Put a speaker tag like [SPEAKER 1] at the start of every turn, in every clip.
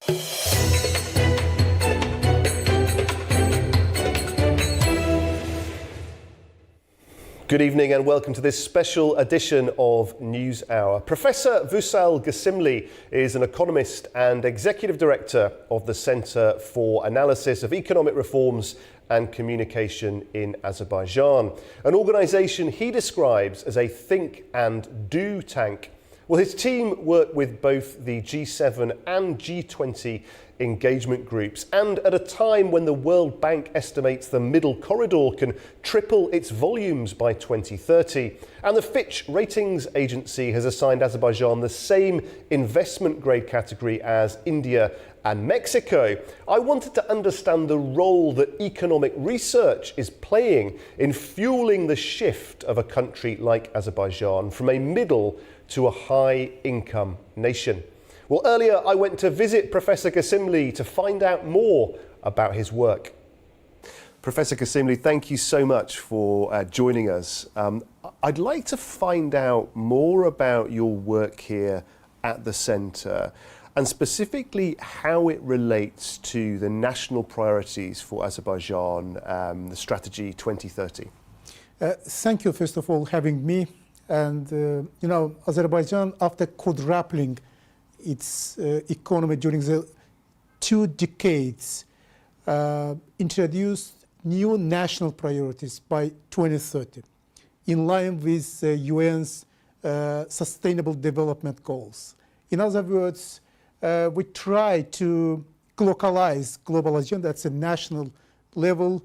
[SPEAKER 1] Good evening and welcome to this special edition of Newshour. Professor Vusal Gasimli is an economist and executive director of the Centre for Analysis of Economic Reforms and Communication in Azerbaijan, an organisation he describes as a think and do tank. Well, his team work with both the G7 and G20 engagement groups, and at a time when the World Bank estimates the Middle Corridor can triple its volumes by 2030, and the Fitch ratings agency has assigned Azerbaijan the same investment grade category as India and Mexico. I wanted to understand the role that economic research is playing in fueling the shift of a country like Azerbaijan from a middle to a high-income nation. Well, earlier I went to visit Professor Gasimli to find out more about his work. Professor Gasimli, thank you so much for joining us. I'd like to find out more about your work here at the Centre, and specifically how it relates to the national priorities for Azerbaijan, the Strategy 2030.
[SPEAKER 2] Thank you, first of all, having me. And, Azerbaijan, after quadrupling its economy during the 2 decades, introduced new national priorities by 2030, in line with the UN's Sustainable Development Goals. In other words, we try to localize global agenda at a national level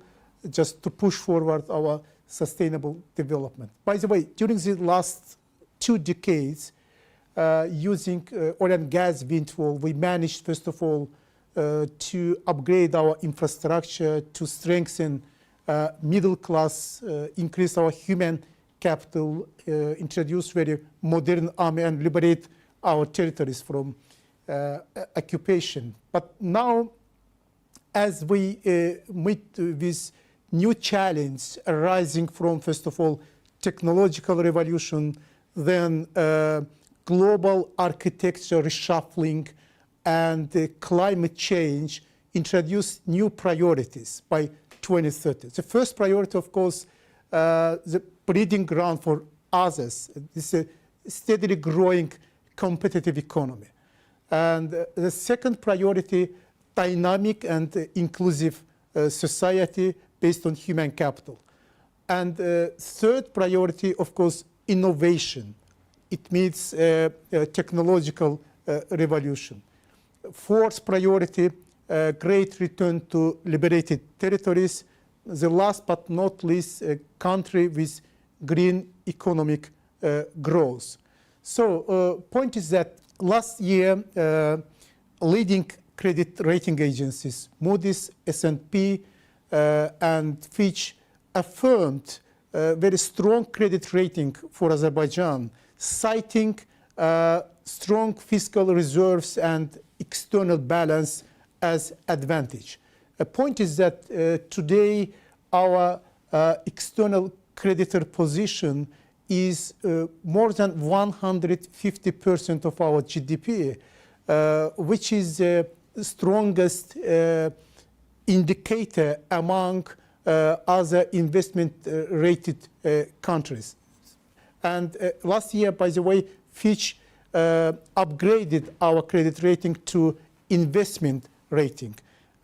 [SPEAKER 2] just to push forward our sustainable development. By the way, during the last 2 decades, using oil and gas windfall, we managed, first of all, to upgrade our infrastructure, to strengthen middle class, increase our human capital, introduce very modern army, and liberate our territories from occupation. But now, as we meet with new challenge arising from, first of all, technological revolution, then global architecture reshuffling, and climate change, introduce new priorities by 2030. The first priority, of course, the breeding ground for others. This is a steadily growing competitive economy. And the second priority, dynamic and inclusive society based on human capital. And third priority, of course, innovation. It means technological revolution. Fourth priority, great return to liberated territories. The last but not least, a country with green economic growth. So point is that last year, leading credit rating agencies, Moody's, S&P, and Fitch, affirmed very strong credit rating for Azerbaijan, citing strong fiscal reserves and external balance as advantage. A point is that today our external creditor position is more than 150% of our GDP, which is the strongest indicator among other investment-rated countries. And last year, by the way, Fitch upgraded our credit rating to investment rating.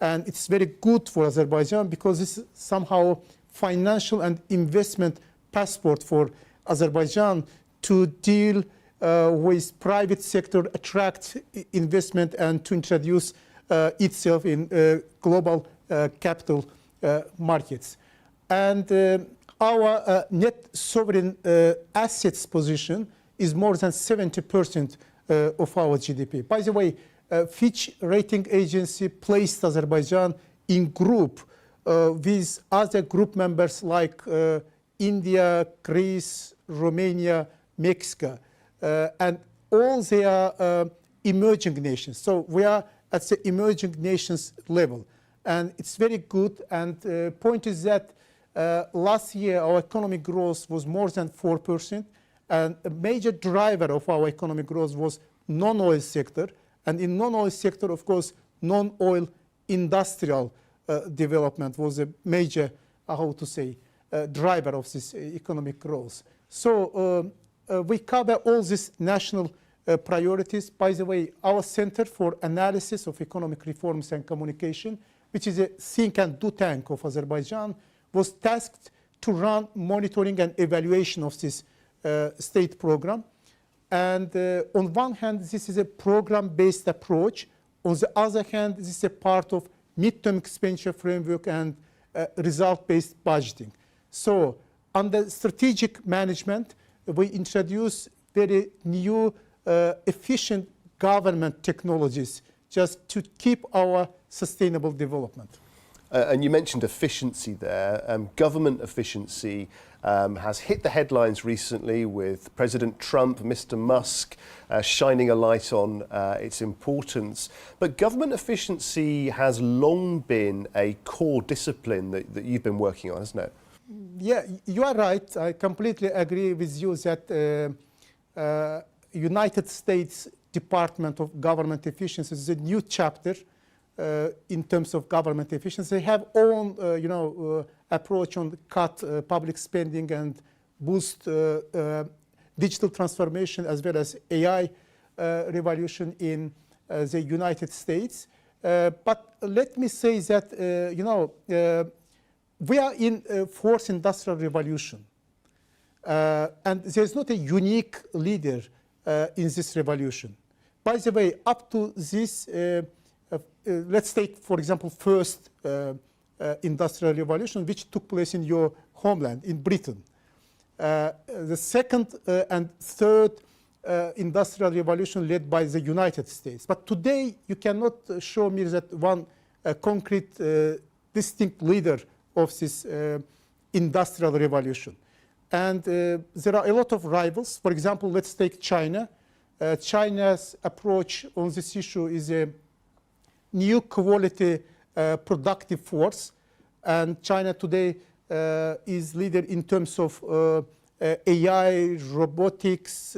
[SPEAKER 2] And it's very good for Azerbaijan because it's somehow financial and investment passport for Azerbaijan to deal with private sector, attract investment, and to introduce itself in global capital markets. And our net sovereign assets position is more than 70% of our GDP. By the way, Fitch rating agency placed Azerbaijan in group with other group members like India, Greece, Romania, Mexico, and all they are emerging nations. So we are at the emerging nations level. And it's very good. And point is that last year our economic growth was more than 4%. And a major driver of our economic growth was non-oil sector. And in non-oil sector, of course, non-oil industrial development was a major, driver of this economic growth. So we cover all these national priorities. By the way, our Center for Analysis of Economic Reforms and Communication, which is a think and do tank of Azerbaijan, was tasked to run monitoring and evaluation of this state program. And on one hand, this is a program-based approach. On the other hand, this is a part of midterm expenditure framework and result-based budgeting. So under strategic management, we introduce very new efficient government technologies just to keep our sustainable development.
[SPEAKER 1] And you mentioned efficiency there. Government efficiency has hit the headlines recently with President Trump, Mr. Musk shining a light on its importance. But government efficiency has long been a core discipline that you've been working on, hasn't it?
[SPEAKER 2] Yeah, you are right. I completely agree with you that United States Department of Government Efficiency is a new chapter in terms of government efficiency. They have own, approach on cut public spending and boost digital transformation as well as AI revolution in the United States. But let me say that, we are in a fourth industrial revolution. And there's not a unique leader in this revolution. By the way, up to this, let's take, for example, first industrial revolution, which took place in your homeland, in Britain. The second and third industrial revolution led by the United States. But today, you cannot show me that one concrete, distinct leader of this industrial revolution. And there are a lot of rivals. For example, let's take China. China's approach on this issue is a new quality productive force. And China today is leader in terms of AI, robotics,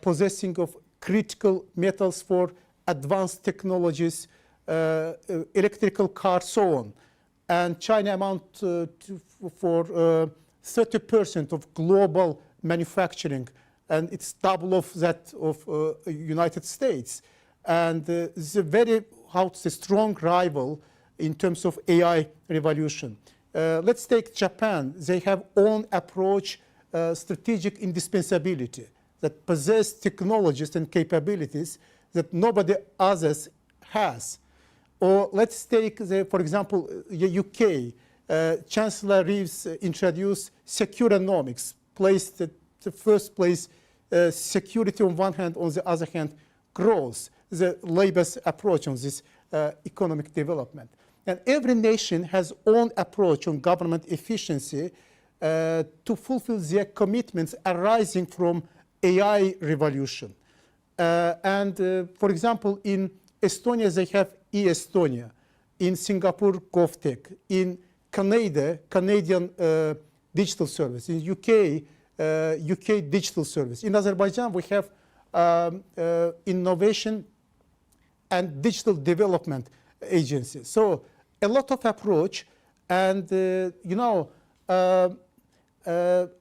[SPEAKER 2] possessing of critical metals for advanced technologies, electrical cars, so on. And China amount for 30% of global manufacturing, and it's double of that of United States. And it's a very, strong rival in terms of AI revolution. Let's take Japan. They have own approach, strategic indispensability, that possess technologies and capabilities that nobody others has. Or let's take, for example, the UK. Chancellor Reeves introduced securonomics, placed the first place security on one hand, on the other hand, growth, the Labour's approach on this economic development. And every nation has own approach on government efficiency to fulfill their commitments arising from AI revolution. For example, in Estonia, they have e-Estonia. In Singapore, GovTech. In Canada, Canadian digital service. In UK, UK digital service. In Azerbaijan, we have innovation and digital development agencies. So a lot of approach, and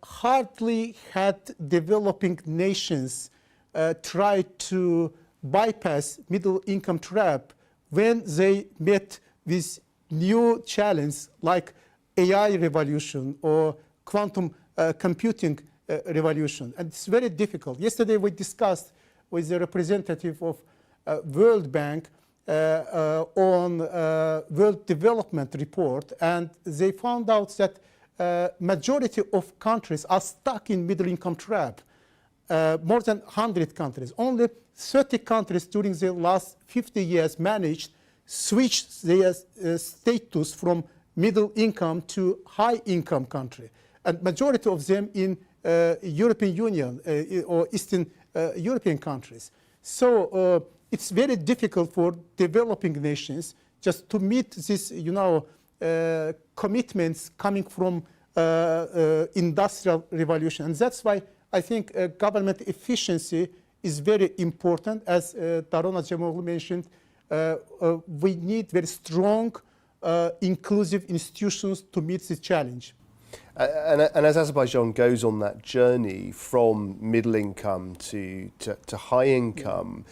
[SPEAKER 2] hardly had developing nations tried to bypass middle income trap when they met with new challenge like AI revolution or quantum computing revolution. And it's very difficult. Yesterday we discussed with the representative of World Bank on World Development Report, and they found out that majority of countries are stuck in middle income trap. More than 100 countries. Only 30 countries during the last 50 years managed switch their status from middle income to high income country. And majority of them in European Union or Eastern European countries. So it's very difficult for developing nations just to meet this, commitments coming from industrial revolution. And that's why I think government efficiency is very important. As Taron Acemoglu mentioned, we need very strong, inclusive institutions to meet this challenge.
[SPEAKER 1] And as Azerbaijan goes on that journey from middle income to high income,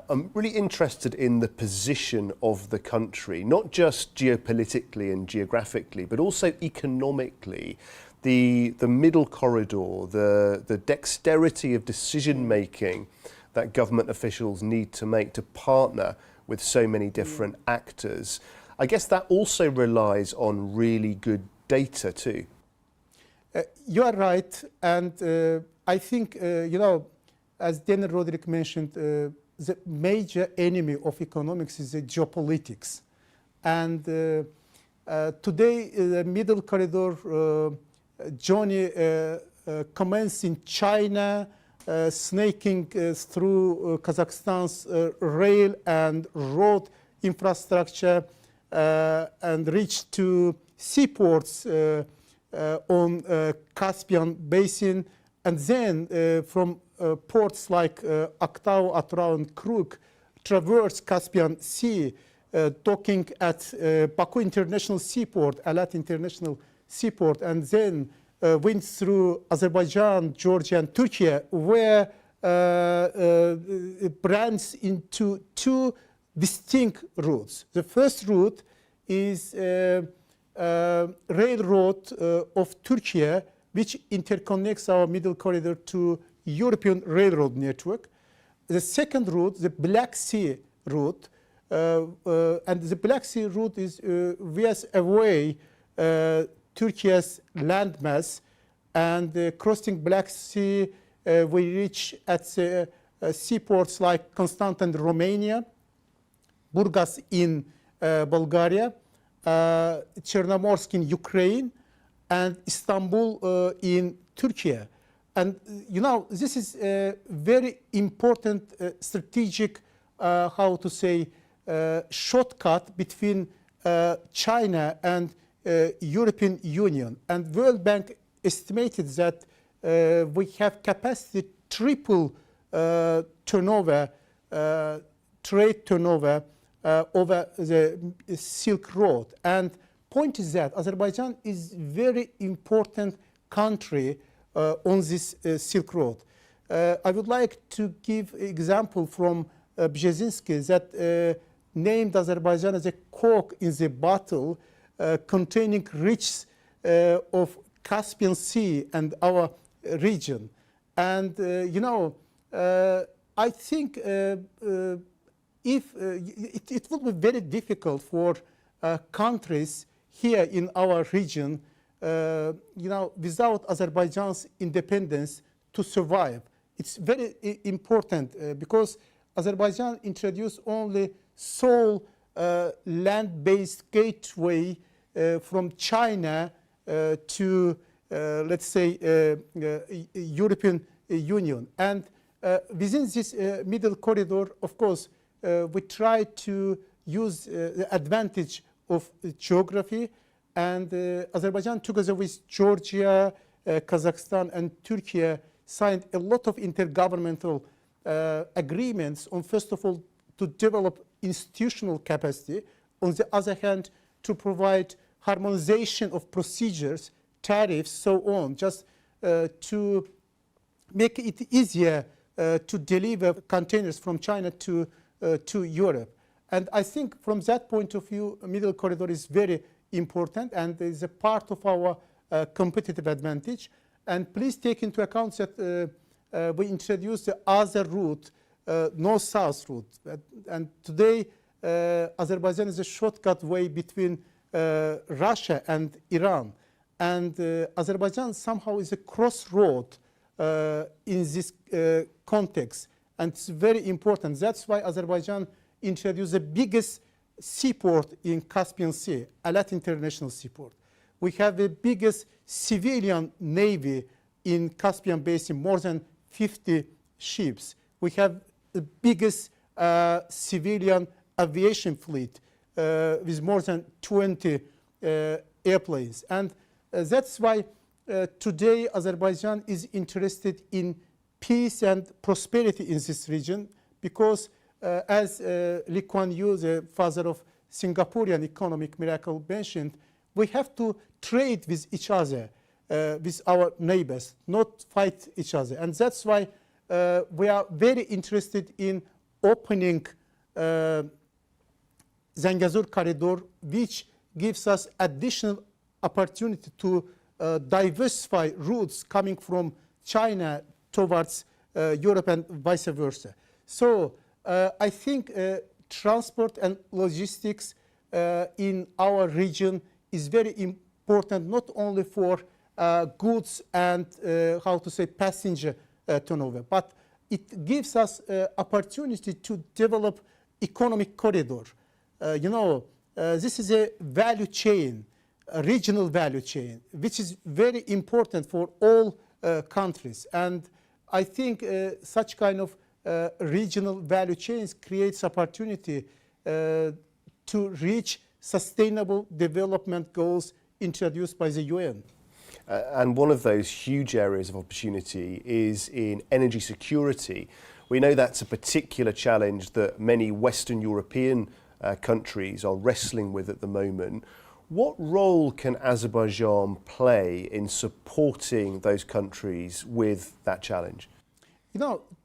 [SPEAKER 1] I'm really interested in the position of the country, not just geopolitically and geographically, but also economically. The middle corridor, the dexterity of decision making that government officials need to make to partner with so many different actors. I guess that also relies on really good data too.
[SPEAKER 2] You are right, and I think, as Daniel Roderick mentioned, the major enemy of economics is the geopolitics. And today, the middle corridor journey commenced in China, snaking through Kazakhstan's rail and road infrastructure, and reached to seaports on Caspian Basin, and then from ports like Aktau, Atrau, and Kruk, traverse Caspian Sea, docking at Baku International Seaport, Alat International Seaport, and then went through Azerbaijan, Georgia, and Turkey, where it branches into two distinct routes. The first route is railroad of Turkey, which interconnects our middle corridor to European railroad network. The second route, the Black Sea route, and the Black Sea route is veers away Turkey's landmass, and crossing Black Sea, we reach at seaports like Constanta in Romania, Burgas in Bulgaria, Chernomorsk in Ukraine, and Istanbul in Turkey. And this is a very important strategic, shortcut between China and European Union. And World Bank estimated that we have capacity triple turnover, trade turnover over the Silk Road. And point is that Azerbaijan is very important country on this Silk Road. I would like to give example from Brzezinski that named Azerbaijan as a cork in the bottle containing rich of Caspian Sea and our region. And I think if it would be very difficult for countries here in our region, without Azerbaijan's independence to survive. It's very important because Azerbaijan introduced only sole land-based gateway from China to, let's say, European Union. And within this middle corridor, of course, we try to use the advantage of geography, and Azerbaijan, together with Georgia, Kazakhstan, and Turkey, signed a lot of intergovernmental agreements on, first of all, to develop institutional capacity, on the other hand, to provide harmonization of procedures, tariffs, so on, just to make it easier to deliver containers from China to Europe. And I think from that point of view, a middle corridor is very important and is a part of our competitive advantage. And please take into account that we introduced the other route, north-south route. And today, Azerbaijan is a shortcut way between Russia and Iran. And Azerbaijan somehow is a crossroad in this context. And it's very important. That's why Azerbaijan introduced the biggest seaport in Caspian Sea, Alat International Seaport. We have the biggest civilian navy in Caspian Basin, more than 50 ships. We have the biggest civilian aviation fleet with more than 20 airplanes. And that's why today Azerbaijan is interested in peace and prosperity in this region, because as Lee Kuan Yew, the father of Singaporean economic miracle, mentioned, we have to trade with each other, with our neighbors, not fight each other. And that's why we are very interested in opening Zangezur corridor, which gives us additional opportunity to diversify routes coming from China towards Europe and vice versa. So I think transport and logistics in our region is very important, not only for goods and passenger turnover, but it gives us opportunity to develop economic corridor. This is a value chain, a regional value chain, which is very important for all countries. And I think such kind of regional value chains creates opportunity to reach sustainable development goals introduced by the UN.
[SPEAKER 1] And one of those huge areas of opportunity is in energy security. We know that's a particular challenge that many Western European countries are wrestling with at the moment. What role can Azerbaijan play in supporting those countries with that challenge?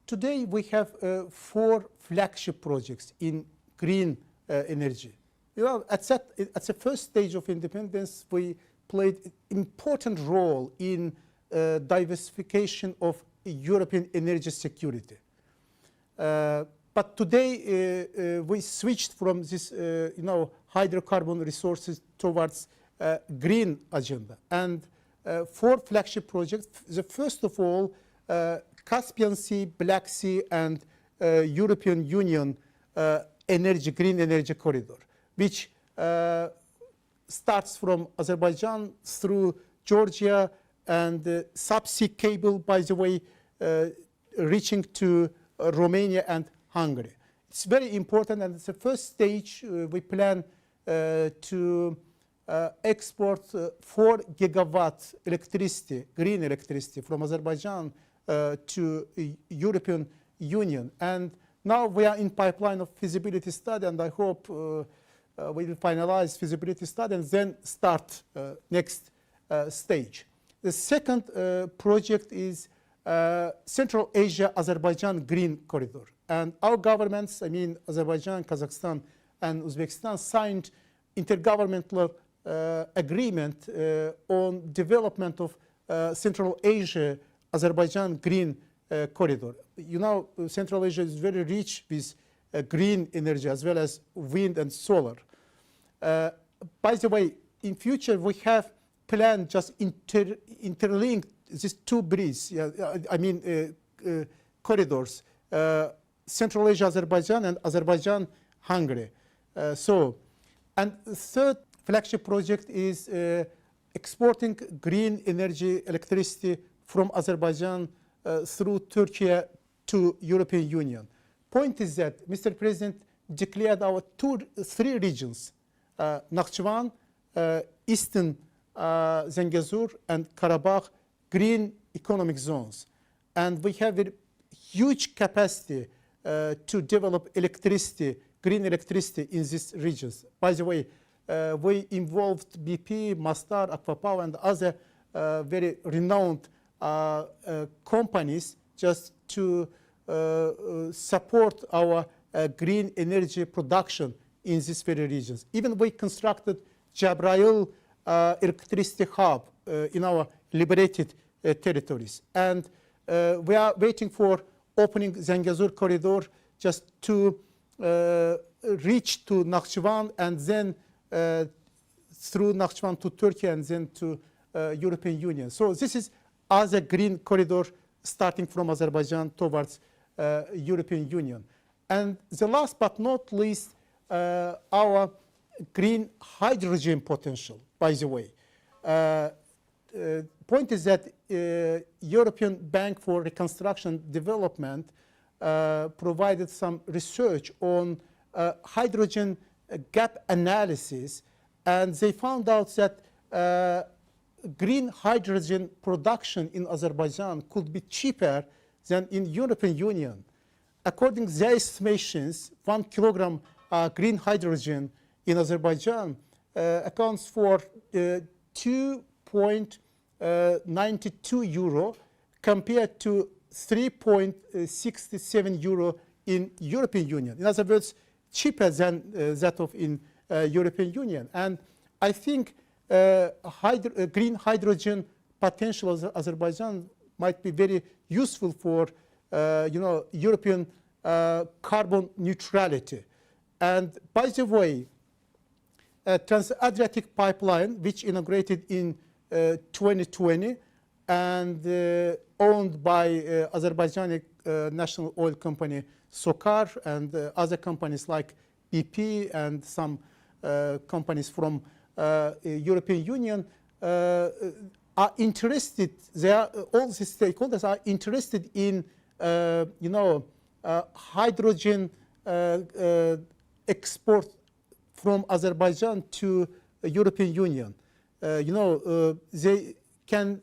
[SPEAKER 2] Today we have 4 flagship projects in green energy. At the first stage of independence, we played an important role in diversification of European energy security. But today we switched from this, hydrocarbon resources towards green agenda. And 4 flagship projects. The first of all, Caspian Sea, Black Sea, and European Union green energy corridor, which starts from Azerbaijan through Georgia and subsea cable, by the way, reaching to Romania and Hungary. It's very important, and it's the first stage. We plan to export 4 gigawatt electricity, green electricity, from Azerbaijan to European Union. And now we are in pipeline of feasibility study, and I hope we will finalize feasibility study and then start next stage. The second project is Central Asia-Azerbaijan Green Corridor. And our governments, Azerbaijan, Kazakhstan, and Uzbekistan, signed intergovernmental agreement on development of Central Asia-Azerbaijan Green Corridor. Central Asia is very rich with green energy as well as wind and solar. By the way, in future we have planned just interlink these 2 bridges, corridors, Central Asia, Azerbaijan, and Azerbaijan, Hungary. And the third flagship project is exporting green energy electricity from Azerbaijan through Turkey to European Union. Point is that Mr. President declared our 3 regions, Nakhchivan, Eastern Zangezur, and Karabakh, green economic zones. And we have a huge capacity to develop electricity, green electricity in these regions. By the way, we involved BP, Mastar, Aquapower, and other very renowned companies just to support our green energy production in these very regions. Even we constructed Jabrayil electricity hub in our liberated territories. And we are waiting for opening Zangezur corridor just to reach to Nakhchivan, and then through Nakhchivan to Turkey, and then to European Union. So this is as a green corridor starting from Azerbaijan towards European Union. And the last but not least, our green hydrogen potential, by the way. Point is that European Bank for Reconstruction and Development provided some research on hydrogen gap analysis, and they found out that green hydrogen production in Azerbaijan could be cheaper than in European Union. According to their estimations, 1 kilogram green hydrogen in Azerbaijan accounts for 2.92 euro compared to 3.67 euro in European Union. In other words, cheaper than that of in European Union. And I think green hydrogen potential of Azerbaijan might be very useful for European carbon neutrality. And by the way, Trans-Adriatic pipeline, which inaugurated in 2020 and owned by Azerbaijani national oil company SOCAR and other companies like BP and some companies from European Union are interested. All the stakeholders are interested in hydrogen export from Azerbaijan to the European Union. They can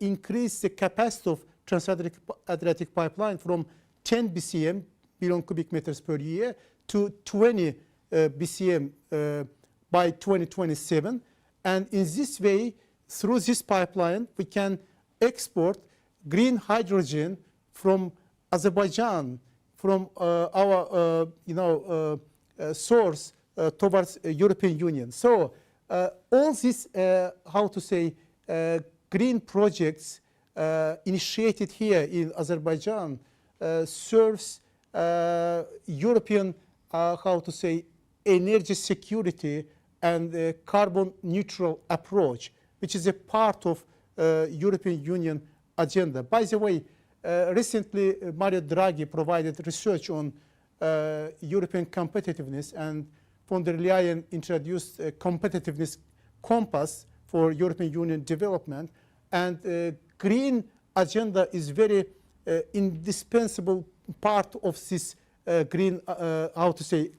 [SPEAKER 2] increase the capacity of Trans-Adriatic pipeline from 10 BCM, billion cubic meters per year, to 20 BCM by 2027. And in this way, through this pipeline, we can export green hydrogen from Azerbaijan, from our source towards European Union. So all these, green projects initiated here in Azerbaijan serves European, energy security and carbon neutral approach, which is a part of European Union agenda. By the way, recently Mario Draghi provided research on European competitiveness, and von der Leyen introduced a competitiveness compass for European Union development. And green agenda is very indispensable part of this green,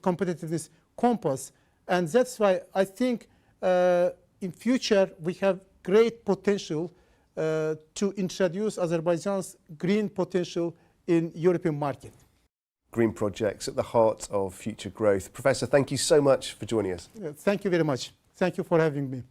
[SPEAKER 2] competitiveness compass. And that's why I think in future we have great potential to introduce Azerbaijan's green potential in European market.
[SPEAKER 1] Green projects at the heart of future growth. Professor, thank you so much for joining us.
[SPEAKER 2] Thank you very much. Thank you for having me.